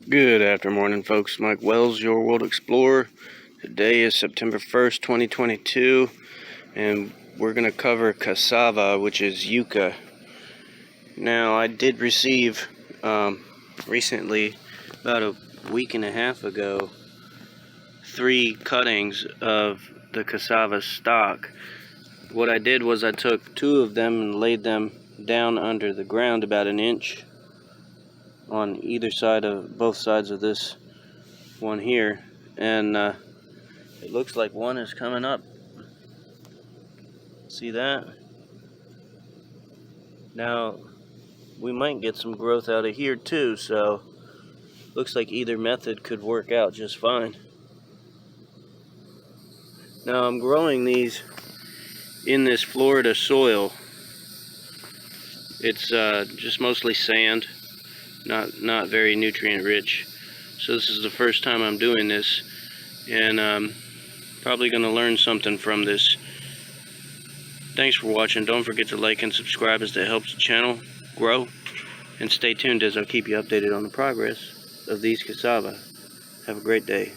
Good afternoon, folks. Mike Wells, your World Explorer. Today is September 1st, 2022, and we're going to cover Cassava, which is Yuca. Now, I did receive recently, about a week and a half ago, 3 cuttings of the Cassava stock. What I did was I took 2 of them and laid them down under the ground about an inch on either side of both sides of this one here, and it looks like one is coming up. See that? Now we might get some growth out of here too, so looks like either method could work out just fine. Now I'm growing these in this Florida soil. It's just mostly sand, not very nutrient rich. So this is the first time I'm doing this, and probably going to learn something from this. Thanks for watching. Don't forget to like and subscribe, as that helps the channel grow. And stay tuned as I'll keep you updated on the progress of these cassava. Have a great day.